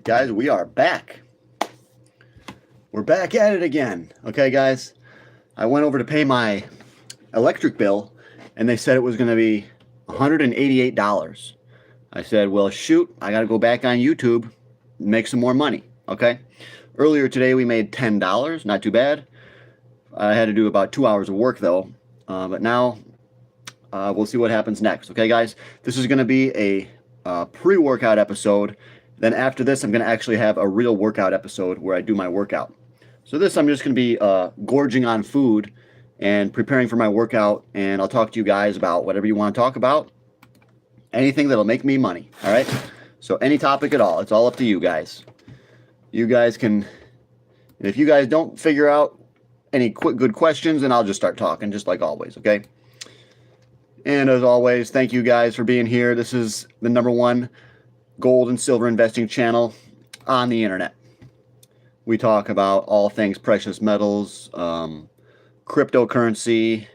Guys, we are back. We're back at it again. Okay, guys, I went over to pay my electric bill, and they said it was going to be $188. I said, well, shoot, I got to go back on YouTube and make some more money, okay? Earlier today, we made $10, not too bad. I had to do about 2 hours of work, though, but now we'll see what happens next, okay, guys? This is going to be a pre-workout episode. Then after this, I'm going to actually have a real workout episode where I do my workout. So this, I'm just going to be gorging on food and preparing for my workout, and I'll talk to you guys about whatever you want to talk about. Anything that'll make me money, all right? So any topic at all. It's all up to you guys. You guys can, and if you guys don't figure out any good questions, then I'll just start talking, just like always, okay? And as always, thank you guys for being here. This is the #1 gold and silver investing channel on the internet. We talk about all things precious metals, cryptocurrency.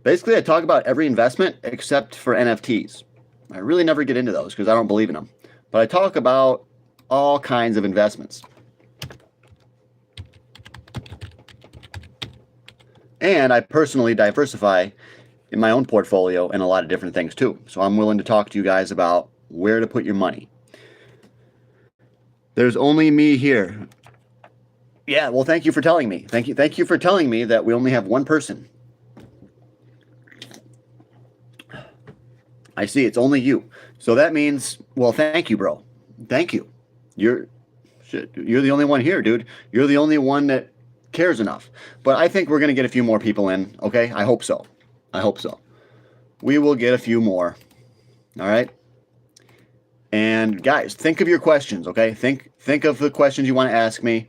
Basically, I talk about every investment except for NFTs. I really never get into those because I don't believe in them. But I talk about all kinds of investments. And I personally diversify in my own portfolio in a lot of different things too. So I'm willing to talk to you guys about where to put your money. There's only me here. Yeah, well, thank you for telling me. Thank you for telling me that we only have one person. I see, it's only you. So that means, well, thank you, bro. Thank you. You're the only one here, dude. You're the only one that cares enough. But I think we're going to get a few more people in, okay? I hope so. I hope so. We will get a few more. All right? And guys, think of your questions, okay? Think of the questions you want to ask me.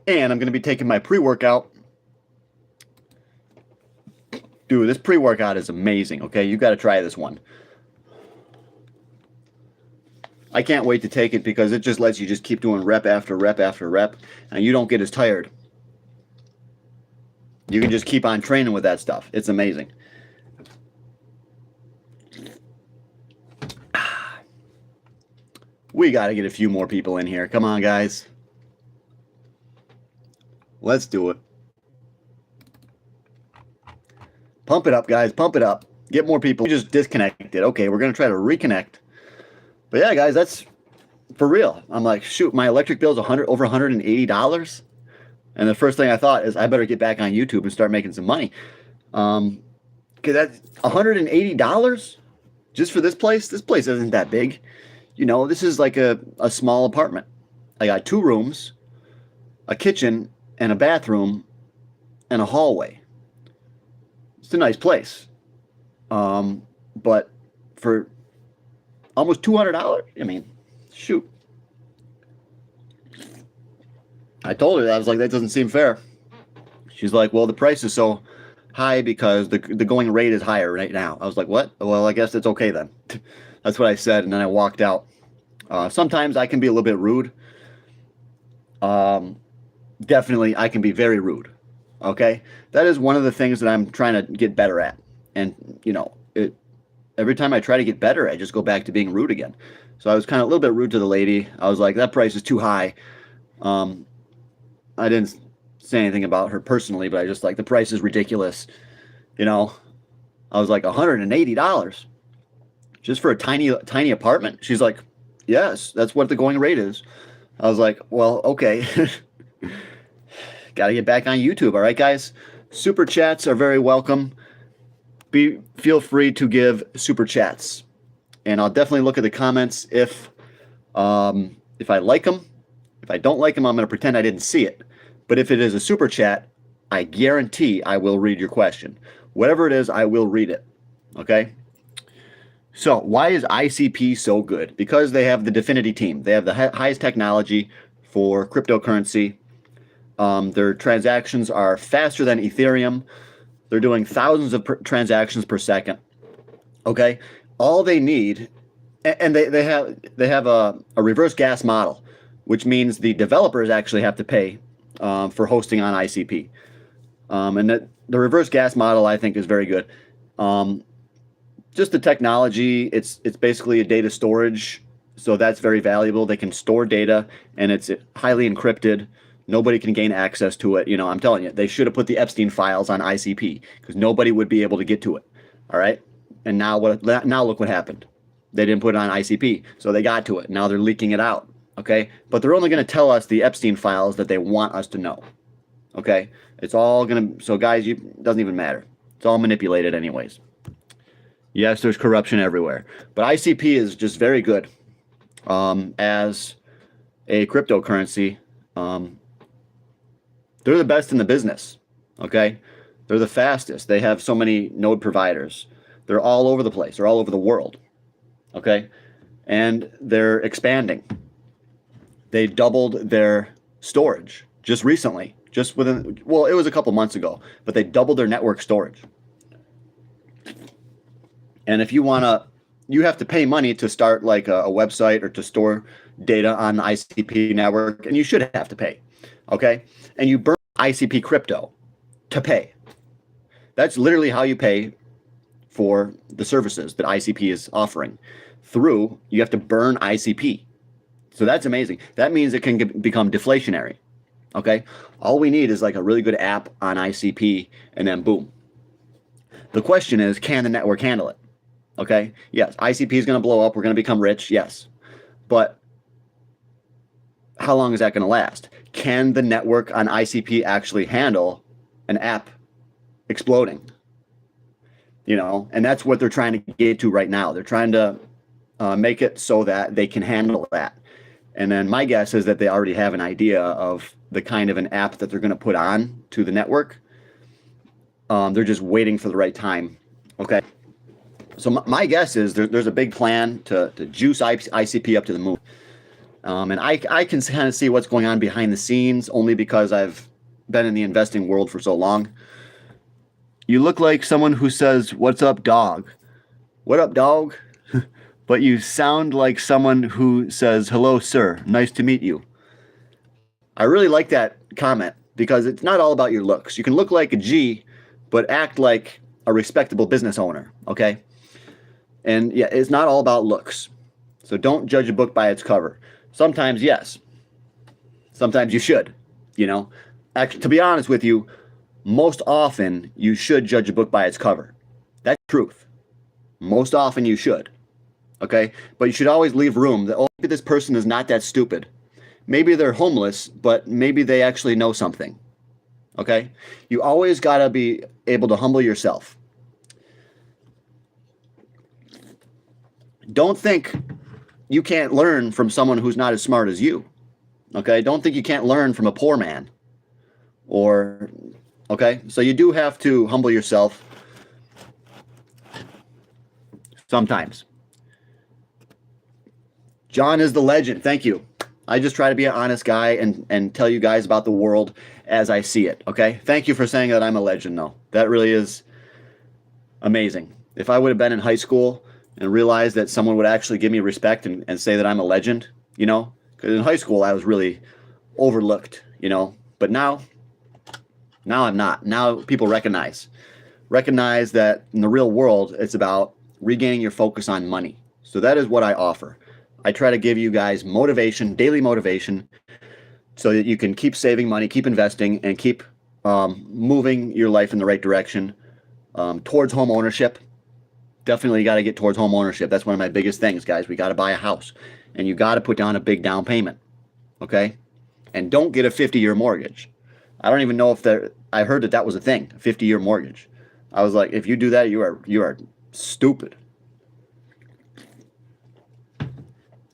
And I'm going to be taking my pre-workout. Dude, this pre-workout is amazing, okay? You got to try this one. I can't wait to take it because it just lets you just keep doing rep after rep after rep, and you don't get as tired. You can just keep on training with that stuff. It's amazing. We got to get a few more people in here. Come on, guys. Let's do it. Pump it up, guys. Pump it up. Get more people. We just disconnected. Okay, we're going to try to reconnect. But yeah, guys, that's for real. I'm like, shoot, my electric bill is over $180. And the first thing I thought is I better get back on YouTube and start making some money. Because that's $180 just for this place. This place isn't that big. You know, this is like a small apartment. I got 2 rooms, a kitchen, and a bathroom, and a hallway. It's a nice place. But for almost $200, I mean, shoot. I told her that. I was like, that doesn't seem fair. She's like, well, the price is so high because the going rate is higher right now. I was like, what? Well, I guess it's okay then. That's what I said, and then I walked out. Sometimes I can be a little bit rude. Definitely, I can be very rude, okay? That is one of the things that I'm trying to get better at. And, you know, every time I try to get better, I just go back to being rude again. So I was kind of a little bit rude to the lady. I was like, that price is too high. I didn't say anything about her personally, but I just like, the price is ridiculous. You know, I was like, $180 just for a tiny apartment? She's like, yes, that's what the going rate is. I was like, well, okay. Got to get back on YouTube. All right, guys. Super chats are very welcome. Feel free to give super chats, and I'll definitely look at the comments if I like them. If I don't like them, I'm going to pretend I didn't see it. But if it is a super chat, I guarantee I will read your question. Whatever it is, I will read it. Okay? So why is ICP so good? Because they have the Definity team. They have the highest technology for cryptocurrency. Their transactions are faster than Ethereum. They're doing thousands of transactions per second. Okay, all they need, and they have a reverse gas model, which means the developers actually have to pay for hosting on ICP. And the reverse gas model, I think, is very good. Just the technology, it's basically a data storage, so that's very valuable. They can store data, and it's highly encrypted. Nobody can gain access to it. I'm telling you, they should have put the Epstein files on ICP because nobody would be able to get to it. All right, and now look what happened. They didn't put it on ICP, so they got to it. Now they're leaking it out. Okay, but they're only going to tell us the Epstein files that they want us to know. Okay, it's all going to. So guys, it doesn't even matter. It's all manipulated anyways. Yes, there's corruption everywhere, but ICP is just very good as a cryptocurrency. They're the best in the business, okay? They're the fastest. They have so many node providers. They're all over the place. They're all over the world, okay? And they're expanding. They doubled their storage just recently, just within, well, it was a couple months ago, but they doubled their network storage. And if you want to, you have to pay money to start like a website or to store data on the ICP network, and you should have to pay, okay? And you burn ICP crypto to pay. That's literally how you pay for the services that ICP is offering. You have to burn ICP. So that's amazing. That means it can become deflationary, okay? All we need is like a really good app on ICP, and then boom. The question is, can the network handle it? Okay, yes, ICP is going to blow up. We're going to become rich, yes. But how long is that going to last? Can the network on ICP actually handle an app exploding? And that's what they're trying to get to right now. They're trying to make it so that they can handle that. And then my guess is that they already have an idea of the kind of an app that they're going to put on to the network. They're just waiting for the right time, okay? So my guess is there's a big plan to juice ICP up to the moon. And I can kind of see what's going on behind the scenes only because I've been in the investing world for so long. You look like someone who says, "What's up, dog?" What up, dog? But you sound like someone who says, "Hello, sir. Nice to meet you." I really like that comment because it's not all about your looks. You can look like a G, but act like a respectable business owner, okay? And yeah, it's not all about looks. So don't judge a book by its cover. Sometimes, yes. Sometimes you should, Actually, to be honest with you, most often you should judge a book by its cover. That's the truth. Most often you should, okay? But you should always leave room that, maybe this person is not that stupid. Maybe they're homeless, but maybe they actually know something, okay? You always got to be able to humble yourself. Don't think you can't learn from someone who's not as smart as you, okay? Don't think you can't learn from a poor man okay? So you do have to humble yourself sometimes. John is the legend. Thank you. I just try to be an honest guy and tell you guys about the world as I see it, okay? Thank you for saying that I'm a legend, though. That really is amazing. If I would have been in high school and realized that someone would actually give me respect and say that I'm a legend, because in high school I was really overlooked, but now I'm not. Now people recognize that in the real world, it's about regaining your focus on money. So that is what I offer. I try to give you guys motivation, daily motivation, so that you can keep saving money, keep investing, and keep moving your life in the right direction towards home ownership. Definitely got to get towards home ownership. That's one of my biggest things, guys. We got to buy a house, and you got to put down a big down payment, okay? And don't get a 50-year mortgage. I don't even know if I heard that was a thing, a 50-year mortgage. I was like, if you do that, you are stupid.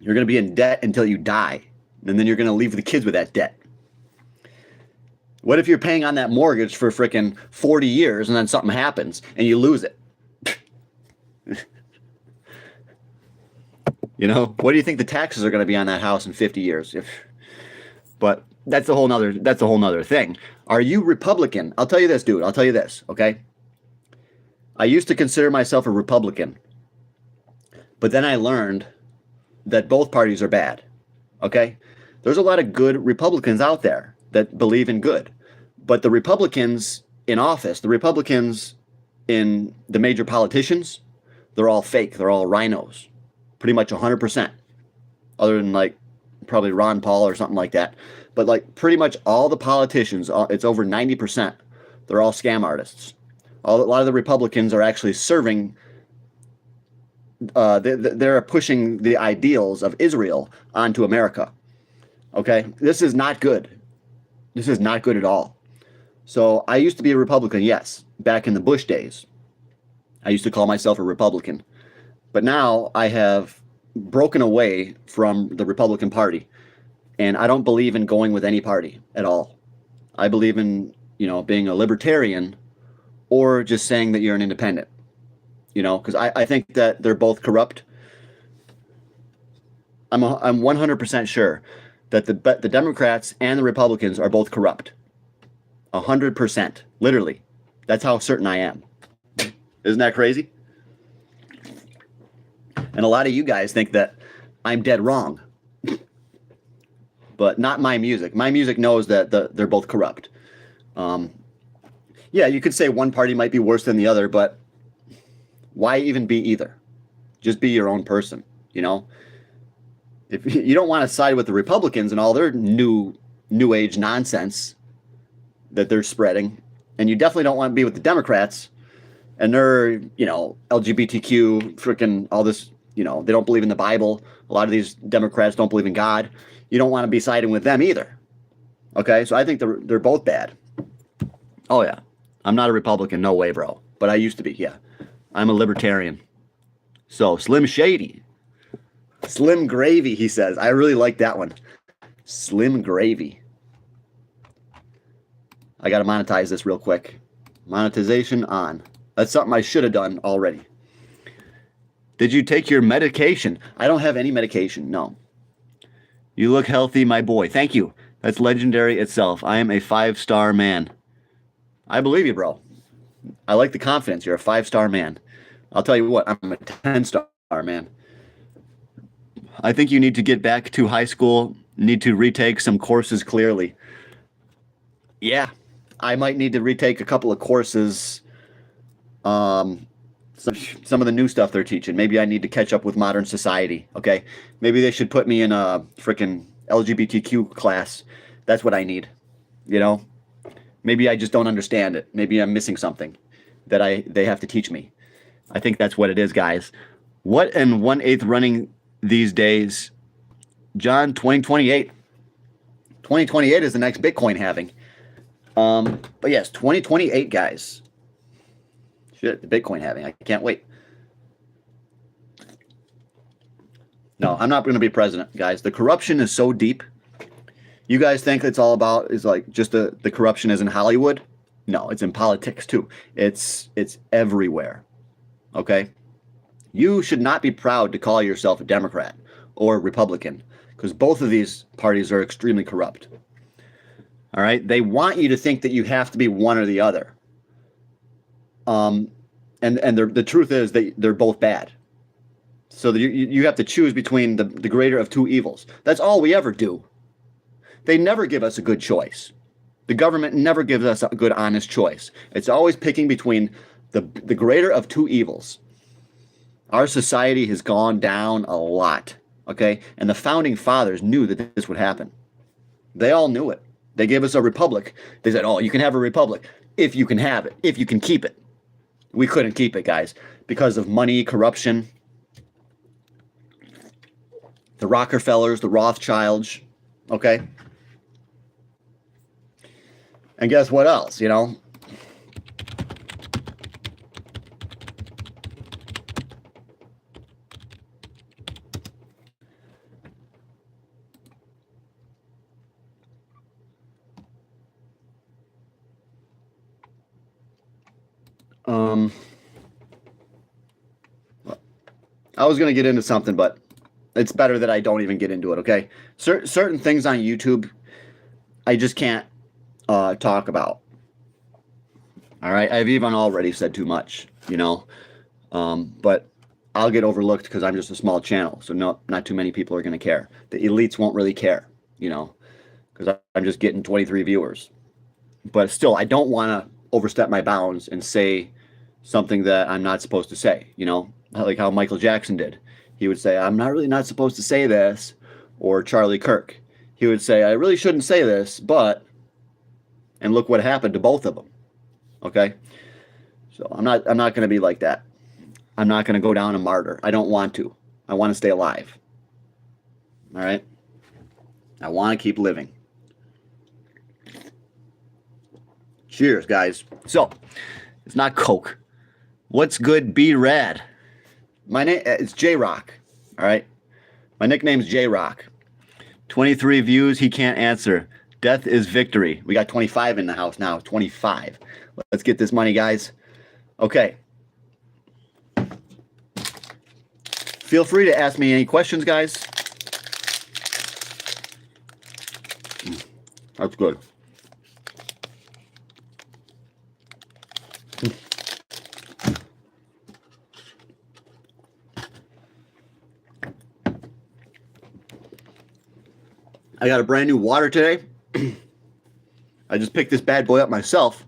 You're going to be in debt until you die, and then you're going to leave the kids with that debt. What if you're paying on that mortgage for frickin' 40 years and then something happens and you lose it? What do you think the taxes are going to be on that house in 50 years? But that's a whole nother thing. Are you Republican? I'll tell you this, dude. I'll tell you this, okay? I used to consider myself a Republican, but then I learned that both parties are bad. Okay? There's a lot of good Republicans out there that believe in good. But the Republicans in office, the Republicans in the major politicians, they're all fake. They're all rhinos. Pretty much 100%. Other than like probably Ron Paul or something like that. But like pretty much all the politicians, it's over 90%. They're all scam artists. A lot of the Republicans are actually serving, they're pushing the ideals of Israel onto America. Okay? This is not good. This is not good at all. So I used to be a Republican, yes, back in the Bush days. I used to call myself a Republican. But now I have broken away from the Republican Party. And I don't believe in going with any party at all. I believe in, being a libertarian or just saying that you're an independent. Because I think that they're both corrupt. I'm 100% sure that the Democrats and the Republicans are both corrupt. 100%. Literally. That's how certain I am. Isn't that crazy? And a lot of you guys think that I'm dead wrong. But not my music. My music knows that they're both corrupt. Yeah, you could say one party might be worse than the other, but why even be either? Just be your own person, If you don't want to side with the Republicans and all their new age nonsense that they're spreading, and you definitely don't want to be with the Democrats and their, LGBTQ, freaking all this, they don't believe in the Bible. A lot of these Democrats don't believe in God. You don't want to be siding with them either. Okay, so I think they're both bad. Oh yeah, I'm not a Republican, no way, bro. But I used to be, yeah. I'm a libertarian. So Slim Shady, Slim Gravy, he says. I really like that one. Slim Gravy. I got to monetize this real quick. Monetization on. That's something I should have done already. Did you take your medication? I don't have any medication, no. You look healthy, my boy. Thank you. That's legendary itself. I am a 5-star man. I believe you, bro. I like the confidence. You're a 5-star man. I'll tell you what, I'm a 10-star man. I think you need to get back to high school, need to retake some courses clearly. Yeah, I might need to retake a couple of courses. Some of the new stuff they're teaching. Maybe I need to catch up with modern society, okay? Maybe they should put me in a freaking LGBTQ class. That's what I need, Maybe I just don't understand it. Maybe I'm missing something that they have to teach me. I think that's what it is, guys. What in 1/8 running these days? John, 2028. 2028 is the next Bitcoin halving. But yes, 2028, guys. Shit, the Bitcoin halving. I can't wait. No, I'm not going to be president, guys. The corruption is so deep. You guys think it's all about is like just the corruption is in Hollywood? No, it's in politics too. It's everywhere. Okay? You should not be proud to call yourself a Democrat or Republican because both of these parties are extremely corrupt. All right? They want you to think that you have to be one or the other. And the truth is that they're both bad. So you have to choose between the greater of two evils. That's all we ever do. They never give us a good choice. The government never gives us a good, honest choice. It's always picking between the greater of two evils. Our society has gone down a lot, okay? And the founding fathers knew that this would happen. They all knew it. They gave us a republic. They said, oh, you can have a republic if you can have it, if you can keep it. We couldn't keep it, guys, because of money, corruption. The Rockefellers, the Rothschilds, okay? And guess what else, I was going to get into something, but it's better that I don't even get into it, okay? Certain things on YouTube, I just can't talk about. All right, I've even already said too much, you know, but I'll get overlooked because I'm just a small channel, so not too many people are going to care. The elites won't really care, you know, because I'm just getting 23 viewers. But still, I don't want to overstep my bounds and say something that I'm not supposed to say, you know, like how Michael Jackson did. He would say, I'm not supposed to say this, or Charlie Kirk. He would say, I really shouldn't say this, but, and look what happened to both of them. Okay, so I'm not going to be like that. I'm not going to go down a martyr. I don't want to. I want to stay alive. All right, I want to keep living. Cheers, guys. So it's not Coke. What's good? Be rad. My name is J Rock. All right, my nickname's J Rock. 23 views. He can't answer. Death is victory. We got 25 in the house now. 25. Let's get this money, guys. Okay. Feel free to ask me any questions, guys. That's good. I got a brand new water today. I just picked this bad boy up myself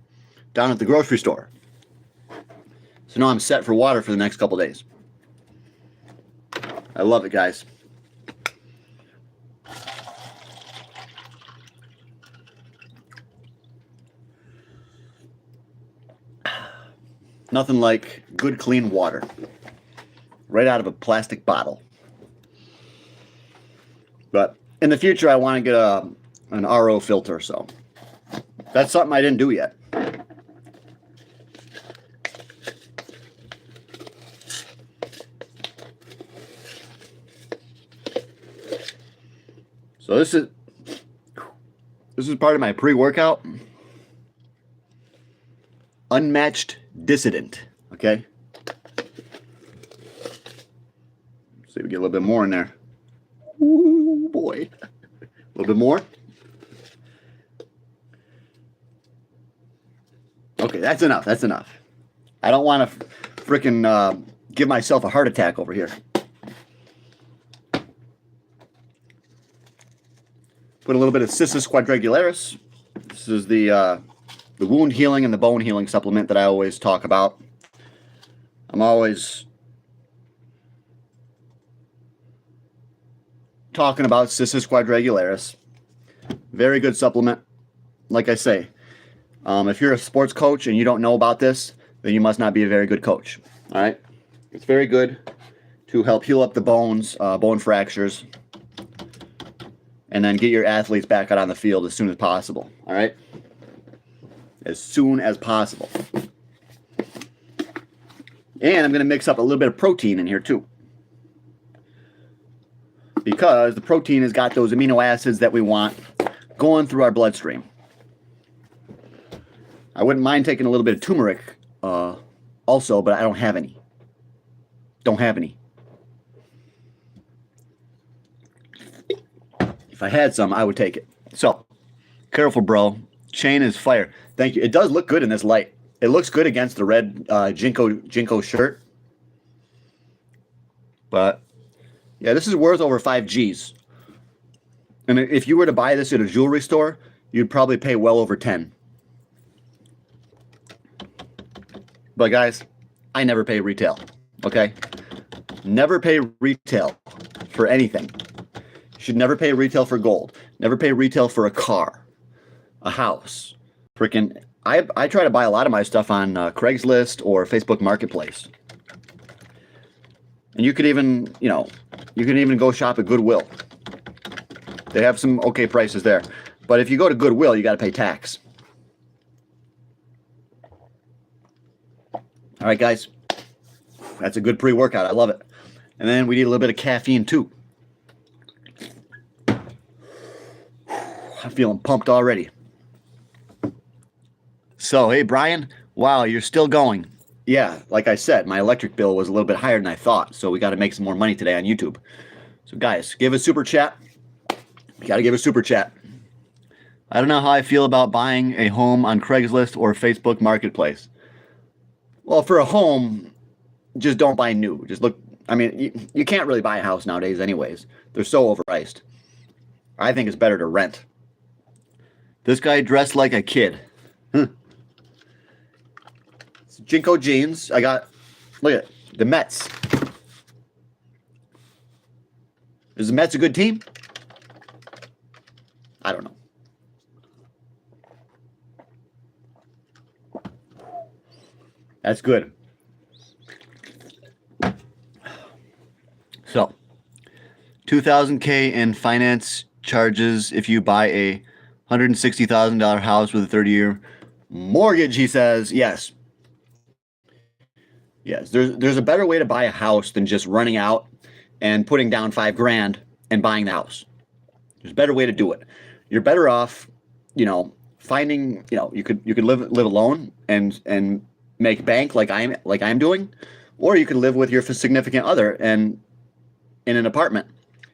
down at the grocery store. So now I'm set for water for the next couple days. I love it, guys. Nothing like good, clean water. Right out of a plastic bottle. But in the future, I want to get an RO filter, so that's something I didn't do yet. So this is part of my pre-workout. Unmatched dissident. Okay. See if we get a little bit more in there. Ooh, boy. A little bit more. Okay, that's enough. That's enough. I don't want to freaking give myself a heart attack over here. Put a little bit of Cissus quadrangularis. This is the wound healing and the bone healing supplement that I always talk about. I'm always talking about Cissus quadrangularis. Very good supplement. Like I say, if you're a sports coach and you don't know about this, then you must not be a very good coach. All right? It's very good to help heal up the bones, bone fractures, and then get your athletes back out on the field as soon as possible. All right? As soon as possible. And I'm going to mix up a little bit of protein in here too. Because the protein has got those amino acids that we want going through our bloodstream. I wouldn't mind taking a little bit of turmeric also, but I don't have any. Don't have any. If I had some, I would take it. So, careful, bro. Chain is fire. Thank you. It does look good in this light. It looks good against the red Jinko shirt. But, yeah, this is worth over 5 G's. And if you were to buy this at a jewelry store, you'd probably pay well over 10. But, guys, I never pay retail. Okay? Never pay retail for anything. You should never pay retail for gold. Never pay retail for a car, a house. Freaking, I try to buy a lot of my stuff on Craigslist or Facebook Marketplace. And you could even, you can even go shop at Goodwill. They have some okay prices there. But if you go to Goodwill, you got to pay tax. All right, guys. That's a good pre-workout. I love it. And then we need a little bit of caffeine, too. I'm feeling pumped already. So, hey, Brian. Wow, you're still going. Yeah, like I said, my electric bill was a little bit higher than I thought. So we got to make some more money today on YouTube. So, guys, give a super chat. You got to give a super chat. I don't know how I feel about buying a home on Craigslist or Facebook Marketplace. Well, for a home, just don't buy new. Just look. I mean, you can't really buy a house nowadays, anyways. They're so overpriced. I think it's better to rent. This guy dressed like a kid. Jinko jeans. I got. Look at it, the Mets. Is the Mets a good team? I don't know. That's good. So, $2,000K in finance charges if you buy a $160,000 house with a 30-year mortgage, he says. Yes. Yes, there's a better way to buy a house than just running out and putting down $5,000 and buying the house. There's a better way to do it. You're better off, finding, you could live alone and make bank like I'm doing, or you could live with your significant other and in an apartment,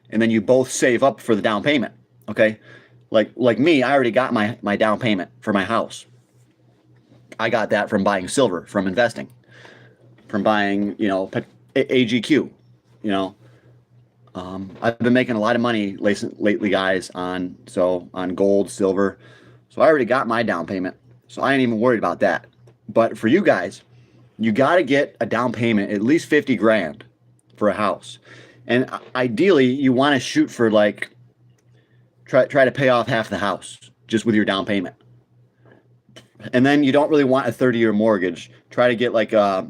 and then you both save up for the down payment. Okay, like me, I already got my down payment for my house. I got that from buying silver, from investing, from buying AGQ. I've been making a lot of money lately, guys, on gold, silver. So I already got my down payment, so I ain't even worried about that. But for you guys, you got to get a down payment, at least $50,000 for a house. And ideally, you want to shoot for try to pay off half the house just with your down payment. And then you don't really want a 30-year mortgage. Try to get like a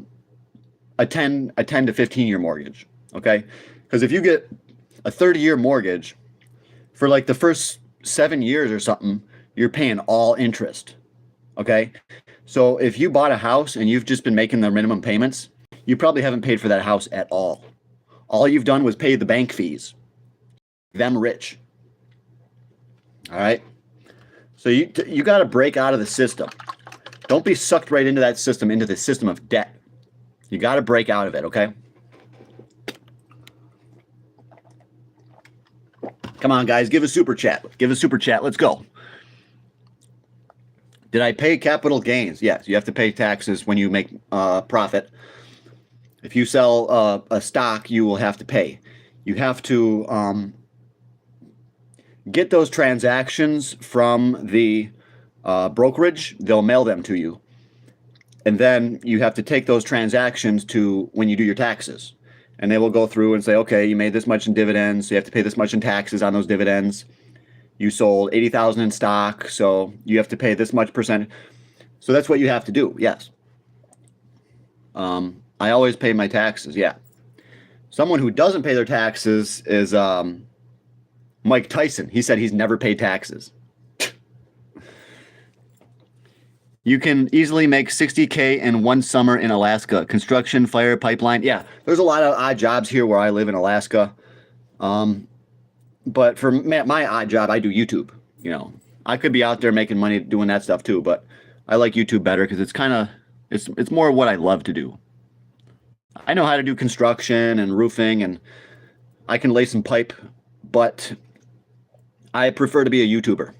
10 to 15-year mortgage, okay? Because if you get a 30-year mortgage for like the first 7 years or something, you're paying all interest, okay? So if you bought a house and you've just been making the minimum payments, you probably haven't paid for that house at all. All you've done was pay the bank fees. Them rich. All right? So you got to break out of the system. Don't be sucked right into that system, into the system of debt. You got to break out of it, okay? Come on, guys. Give a super chat. Give a super chat. Let's go. Did I pay capital gains? Yes, you have to pay taxes when you make profit. If you sell a stock, you will have to pay. You have to get those transactions from the brokerage. They'll mail them to you. And then you have to take those transactions to when you do your taxes. And they will go through and say, okay, you made this much in dividends, so you have to pay this much in taxes on those dividends. You sold 80,000 in stock, so you have to pay this much percent. So that's what you have to do, yes. I always pay my taxes, yeah. Someone who doesn't pay their taxes is Mike Tyson. He said he's never paid taxes. You can easily make $60K in one summer in Alaska. Construction, fire, pipeline. Yeah, there's a lot of odd jobs here where I live in Alaska. But for my odd job, I do YouTube. I could be out there making money doing that stuff too, but I like YouTube better because it's more what I love to do. I know how to do construction and roofing, and I can lay some pipe, but I prefer to be a YouTuber.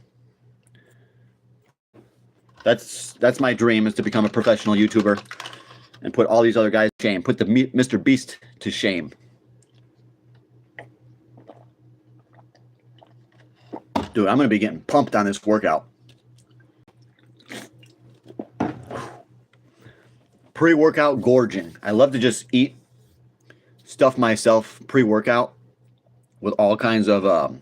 That's my dream, is to become a professional YouTuber and put all these other guys to shame. Put the Mr. Beast to shame. Dude, I'm going to be getting pumped on this workout. Pre-workout gorging. I love to just stuff myself pre-workout with all kinds of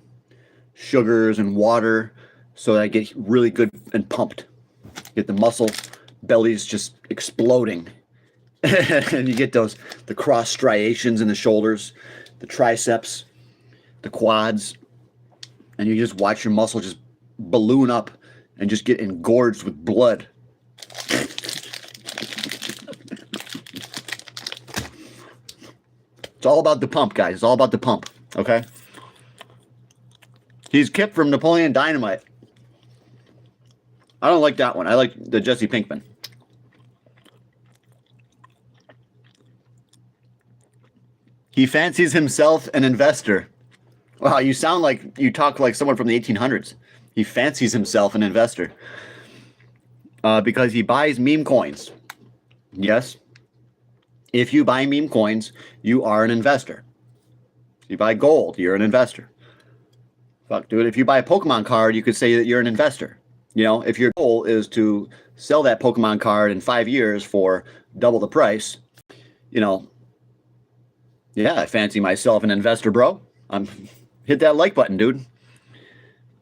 sugars and water so that I get really good and pumped. Get the muscle bellies just exploding. And you get the cross striations in the shoulders, the triceps, the quads, and you just watch your muscle just balloon up and just get engorged with blood. It's all about the pump, guys. It's all about the pump, okay? He's Kip from Napoleon Dynamite. I don't like that one. I like the Jesse Pinkman. He fancies himself an investor. Wow, you sound like you talk like someone from the 1800s. He fancies himself an investor because he buys meme coins. Yes, if you buy meme coins, you are an investor. If you buy gold, you're an investor. Fuck, dude, if you buy a Pokemon card, you could say that you're an investor. You know, if your goal is to sell that Pokemon card in 5 years for double the price, you know, yeah, I fancy myself an investor, bro. Hit that like button, dude.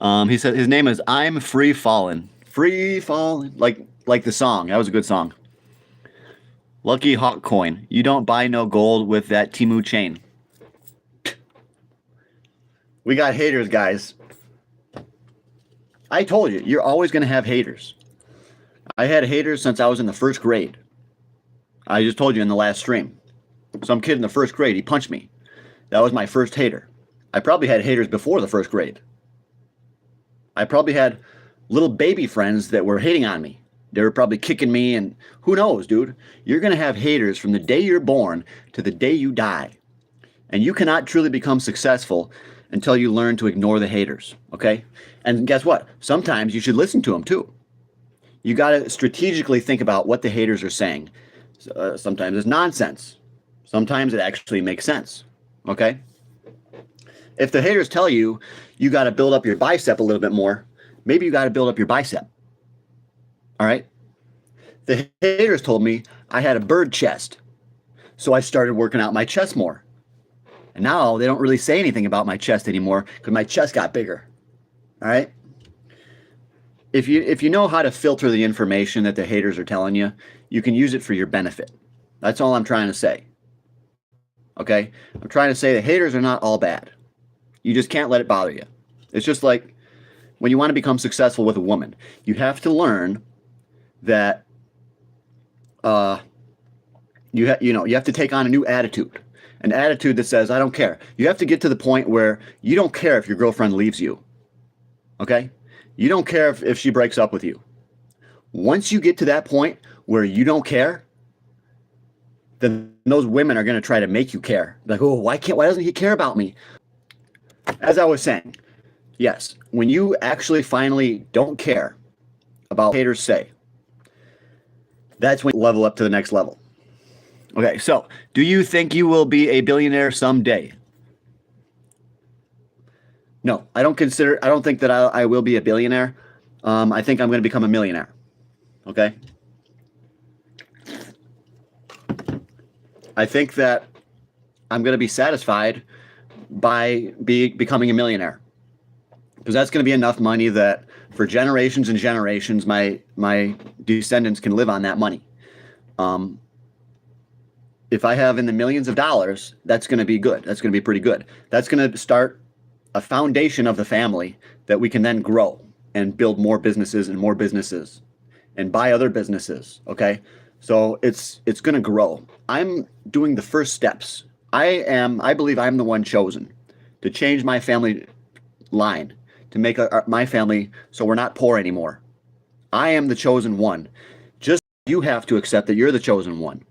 He said his name is I'm Free Fallin'. Free Fallin'. Like the song. That was a good song. Lucky Hawk Coin. You don't buy no gold with that Temu chain. We got haters, guys. I told you, you're always going to have haters. I had haters since I was in the first grade. I just told you in the last stream. Some kid in the first grade, he punched me. That was my first hater. I probably had haters before the first grade. I probably had little baby friends that were hating on me. They were probably kicking me, and who knows, dude? You're going to have haters from the day you're born to the day you die. And you cannot truly become successful until you learn to ignore the haters, okay? And guess what? Sometimes you should listen to them too. You got to strategically think about what the haters are saying. Sometimes it's nonsense. Sometimes it actually makes sense, okay? If the haters tell you you got to build up your bicep a little bit more, maybe you got to build up your bicep, all right? The haters told me I had a bird chest, so I started working out my chest more. And now they don't really say anything about my chest anymore because my chest got bigger. All right. If you know how to filter the information that the haters are telling you, you can use it for your benefit. That's all I'm trying to say. Okay. I'm trying to say the haters are not all bad. You just can't let it bother you. It's just like when you want to become successful with a woman, you have to learn that you have to take on a new attitude. An attitude that says, I don't care. You have to get to the point where you don't care if your girlfriend leaves you. Okay? You don't care if she breaks up with you. Once you get to that point where you don't care, then those women are going to try to make you care. Like, oh, why doesn't he care about me? As I was saying, yes, when you actually finally don't care about what haters say, that's when you level up to the next level. Okay, so do you think you will be a billionaire someday? No, I don't think that I will be a billionaire. I think I'm going to become a millionaire. Okay? I think that I'm going to be satisfied by becoming a millionaire. Because that's going to be enough money that for generations and generations, my descendants can live on that money. If I have in the millions of dollars, that's going to be good. That's going to be pretty good. That's going to start a foundation of the family that we can then grow and build more businesses and buy other businesses. Okay. So it's going to grow. I'm doing the first steps. I believe I'm the one chosen to change my family line, to make my family so we're not poor anymore. I am the chosen one. Just you have to accept that you're the chosen one.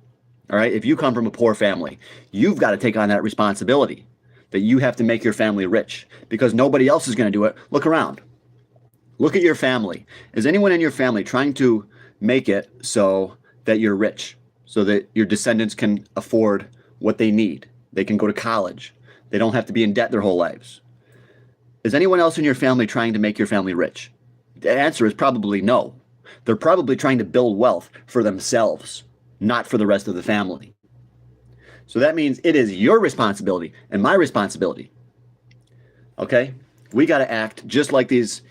All right. If you come from a poor family, you've got to take on that responsibility that you have to make your family rich because nobody else is going to do it. Look around. Look at your family. Is anyone in your family trying to make it so that you're rich, so that your descendants can afford what they need? They can go to college. They don't have to be in debt their whole lives. Is anyone else in your family trying to make your family rich? The answer is probably no. They're probably trying to build wealth for themselves, not for the rest of the family. So that means it is your responsibility and my responsibility. Okay? We got to act just like these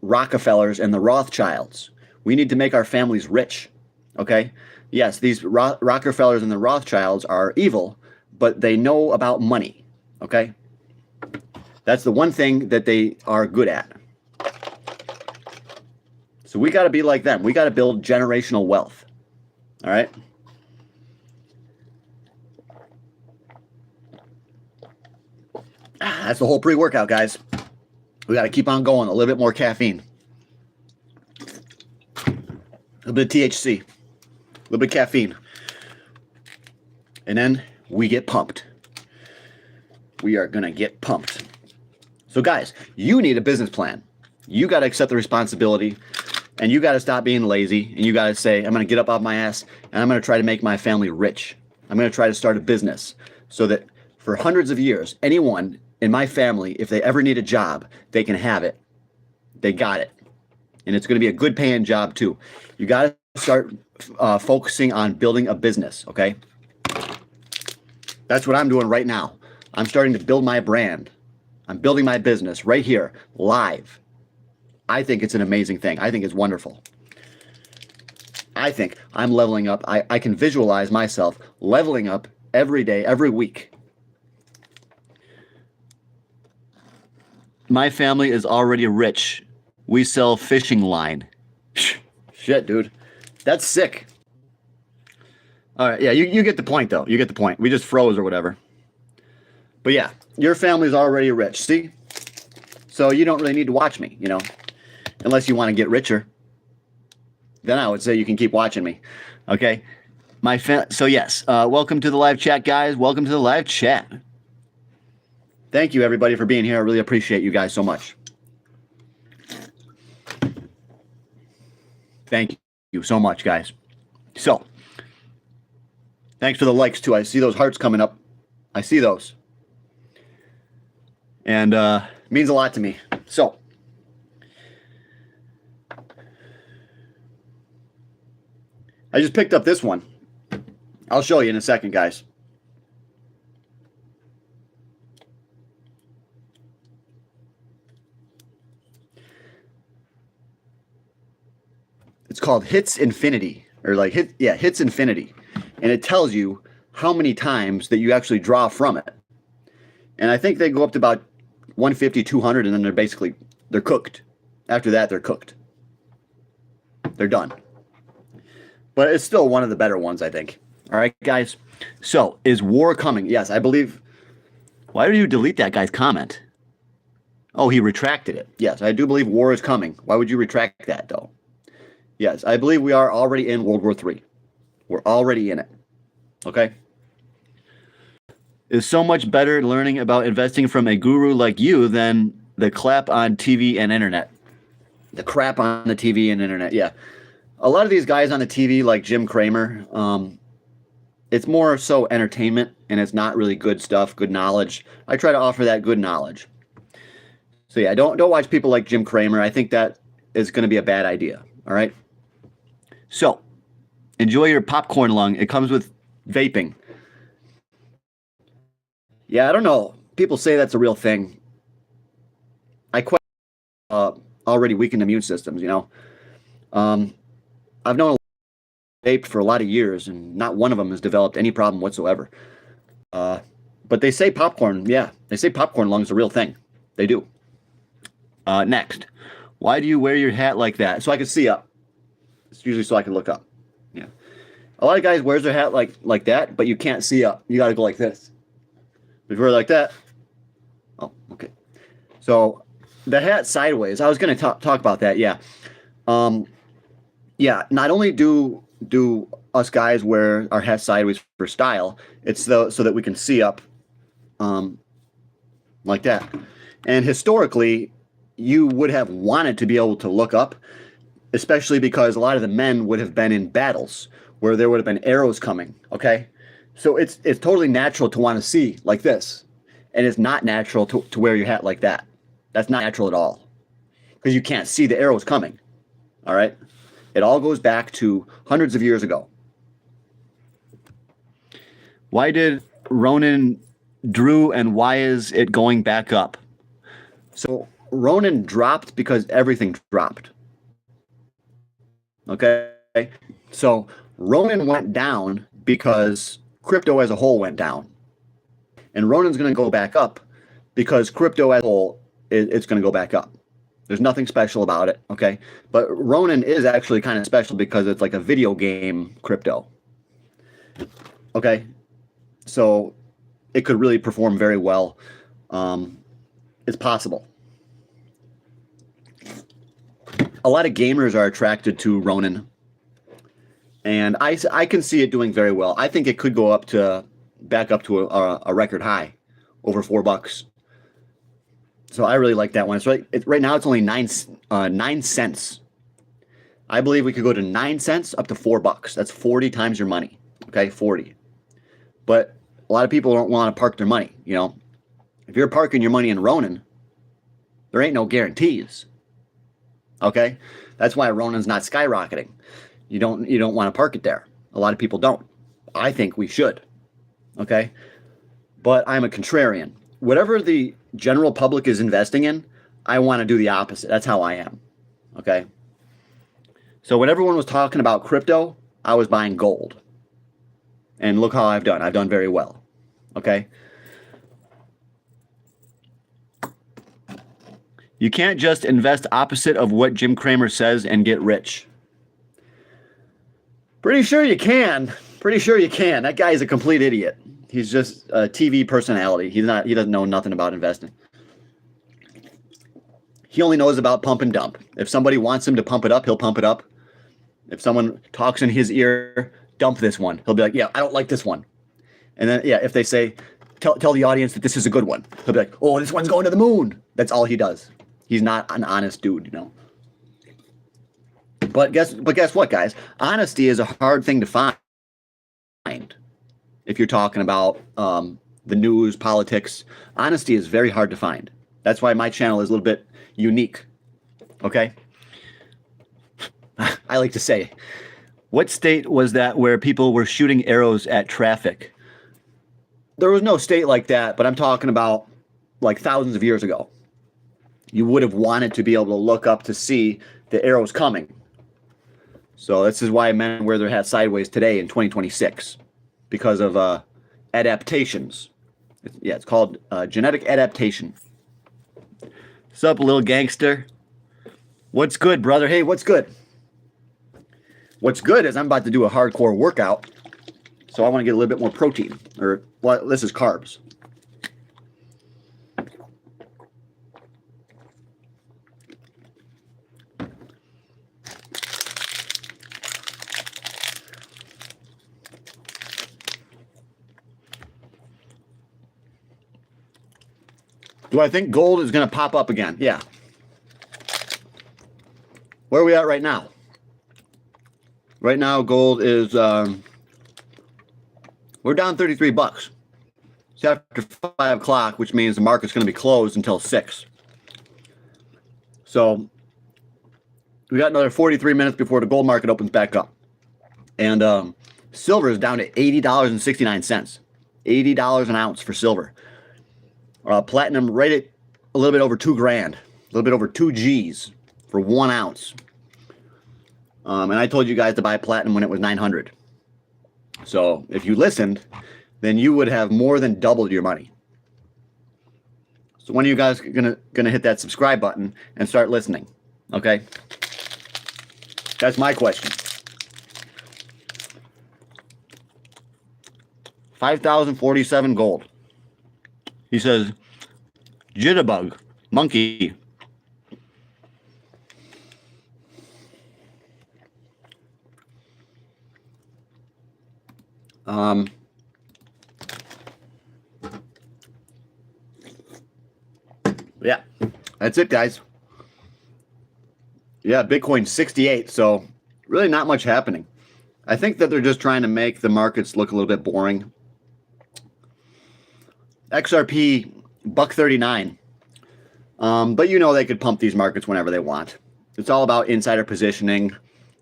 Rockefellers and the Rothschilds. We need to make our families rich. Okay? Yes, these Rockefellers and the Rothschilds are evil, but they know about money. Okay? That's the one thing that they are good at. So we got to be like them. We got to build generational wealth. All right? That's the whole pre-workout, guys. We got to keep on going. A little bit more caffeine. A little bit of THC. A little bit of caffeine. And then we get pumped. We are going to get pumped. So, guys, you need a business plan. You got to accept the responsibility, and you got to stop being lazy, and you got to say, I'm going to get up off my ass, and I'm going to try to make my family rich. I'm going to try to start a business so that for hundreds of years, anyone in my family, if they ever need a job, they can have it. They got it. And it's going to be a good paying job too. You got to start focusing on building a business, okay? That's what I'm doing right now. I'm starting to build my brand. I'm building my business right here, live. I think it's an amazing thing. I think it's wonderful. I think I'm leveling up. I can visualize myself leveling up every day, every week. My family is already rich. We sell fishing line. Shit, dude. That's sick. All right, yeah, you get the point, though. You get the point. We just froze or whatever. But yeah, your family's already rich, see? So you don't really need to watch me, you know, unless you want to get richer. Then I would say you can keep watching me, okay? So yes, welcome to the live chat, guys. Welcome to the live chat. Thank you, everybody, for being here. I really appreciate you guys so much. Thank you so much, guys. So, thanks for the likes, too. I see those hearts coming up. I see those. And it means a lot to me. So, I just picked up this one. I'll show you in a second, guys. It's called Hits Infinity, or like Hits Infinity, and it tells you how many times that you actually draw from it. And I think they go up to about 150, 200, and then they're cooked. After that, they're cooked. They're done. But it's still one of the better ones, I think. All right, guys. So, is war coming? Yes, I believe. Why did you delete that guy's comment? Oh, he retracted it. Yes, I do believe war is coming. Why would you retract that, though? Yes, I believe we are already in World War III. We're already in it. Okay? It's so much better learning about investing from a guru like you than the crap on TV and internet. The crap on the TV and internet, yeah. A lot of these guys on the TV, like Jim Cramer, it's more so entertainment, and it's not really good stuff, good knowledge. I try to offer that good knowledge. So yeah, don't watch people like Jim Cramer. I think that is going to be a bad idea. All right? So, enjoy your popcorn lung. It comes with vaping. Yeah, I don't know. People say that's a real thing. I question already weakened immune systems, you know. I've known vape for a lot of years, and not one of them has developed any problem whatsoever. But they say popcorn, yeah. They say popcorn lung's a real thing. They do. Next. Why do you wear your hat like that? So I can see up. It's usually so I can look up. Yeah. A lot of guys wears their hat like that, but you can't see up. You got to go like this. If you're like that. Oh, okay. So the hat sideways. I was going to talk about that. Yeah. Yeah. Not only do us guys wear our hat sideways for style, it's so that we can see up, like that. And historically, you would have wanted to be able to look up, especially because a lot of the men would have been in battles where there would have been arrows coming, okay? So it's totally natural to want to see like this. And it's not natural to wear your hat like that. That's not natural at all. Because you can't see the arrows coming, all right? It all goes back to hundreds of years ago. Why did Ronan drew, and why is it going back up? So Ronan dropped because everything dropped. Okay, so Ronan went down because crypto as a whole went down. And Ronan's going to go back up because crypto as a whole, it's going to go back up. There's nothing special about it, okay? But Ronan is actually kind of special because it's like a video game crypto. Okay? So it could really perform very well. It's possible. A lot of gamers are attracted to Ronan. And I can see it doing very well. I think it could go back up to a record high, over $4. So I really like that one. Right now it's only 9 cents. I believe we could go to 9 cents up to $4. That's 40 times your money. Okay, 40. But a lot of people don't want to park their money. You know, if you're parking your money in Ronin, there ain't no guarantees. Okay, that's why Ronin's not skyrocketing. You don't want to park it there. A lot of people don't. I think we should. Okay, but I'm a contrarian. Whatever the general public is investing in, I want to do the opposite. That's how I am. Okay. So when everyone was talking about crypto, I was buying gold. And look how I've done. I've done very well. Okay. You can't just invest opposite of what Jim Cramer says and get rich. Pretty sure you can. Pretty sure you can. That guy is a complete idiot. He's just a TV personality. He doesn't know nothing about investing. He only knows about pump and dump. If somebody wants him to pump it up, he'll pump it up. If someone talks in his ear, dump this one. He'll be like, yeah, I don't like this one. And then, yeah, if they say, tell the audience that this is a good one, he'll be like, oh, this one's going to the moon. That's all he does. He's not an honest dude, you know. But guess what, guys? Honesty is a hard thing to find. If you're talking about the news, politics, honesty is very hard to find. That's why my channel is a little bit unique. Okay? I like to say, what state was that where people were shooting arrows at traffic? There was no state like that, but I'm talking about like thousands of years ago. You would have wanted to be able to look up to see the arrows coming. So this is why men wear their hats sideways today in 2026, because of adaptations. It's called genetic adaptation. What's up, little gangster? What's good, brother? Hey, what's good? What's good is I'm about to do a hardcore workout, so I want to get a little bit more protein. Or, well, this is carbs. Do I think gold is going to pop up again? Yeah. Where are we at right now? Right now, gold is, we're down $33. It's after 5 o'clock, which means the market's going to be closed until 6. So we got another 43 minutes before the gold market opens back up. And silver is down to $80.69. $80 an ounce for silver. Platinum right at a little bit over $2,000, a little bit over 2 G's for 1 ounce. And I told you guys to buy platinum when it was 900. So if you listened, then you would have more than doubled your money. So when are you guys gonna hit that subscribe button and start listening? Okay, that's my question. 5,047 gold. He says, jitterbug, monkey. Yeah, that's it, guys. Yeah, Bitcoin 68, so really not much happening. I think that they're just trying to make the markets look a little bit boring. XRP, $1.39. But you know they could pump these markets whenever they want. It's all about insider positioning.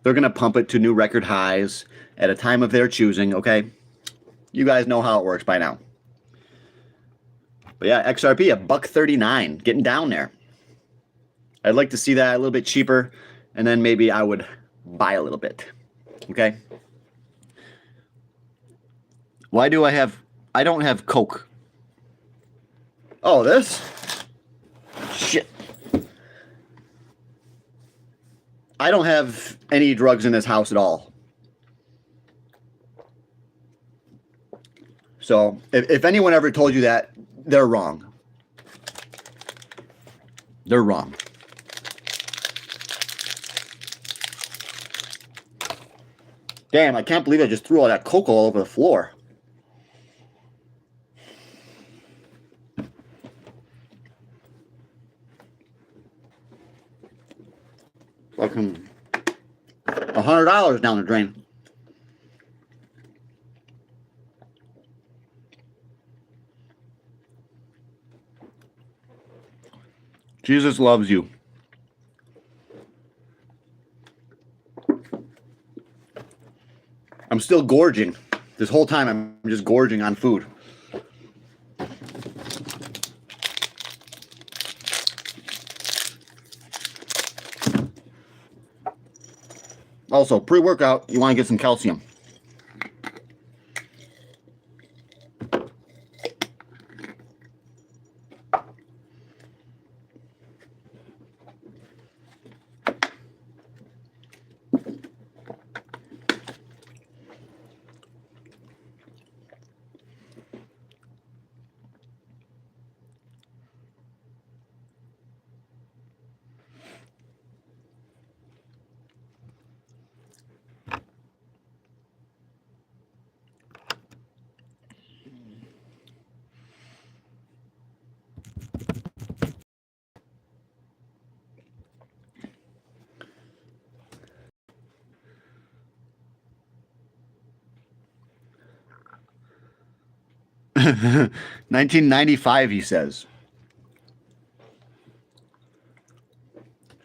They're going to pump it to new record highs at a time of their choosing, okay? You guys know how it works by now. But yeah, XRP, $1.39, getting down there. I'd like to see that a little bit cheaper, and then maybe I would buy a little bit, okay? Why do I don't have Coke. Oh, this? Shit. I don't have any drugs in this house at all. So if anyone ever told you that, they're wrong. They're wrong. Damn, I can't believe I just threw all that Coke all over the floor. fucking $100 down the drain. Jesus loves you. I'm still gorging. This whole time I'm just gorging on food. Also, pre-workout, you want to get some calcium. $19.95, he says.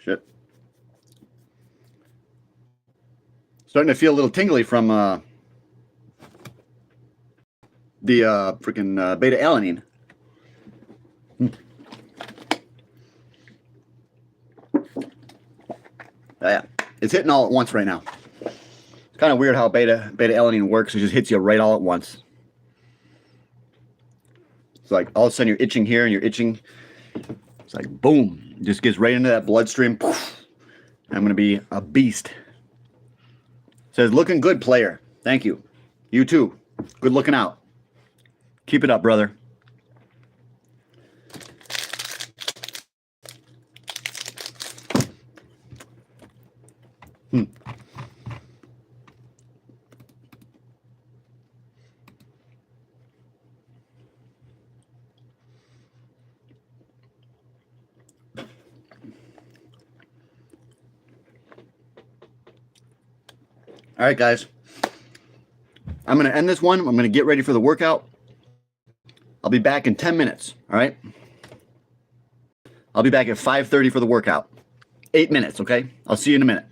Shit. Starting to feel a little tingly from the freaking beta-alanine. Yeah, it's hitting all at once right now. It's kind of weird how beta-alanine works. It just hits you right all at once. It's like all of a sudden you're itching here and you're itching. It's like boom, it just gets right into that bloodstream. Poof. I'm gonna be a beast. It says looking good, player. Thank you. You too. Good looking out. Keep it up, brother. All right, guys. I'm going to end this one. I'm going to get ready for the workout. I'll be back in 10 minutes. All right. I'll be back at 5:30 for the workout. 8 minutes. Okay. I'll see you in a minute.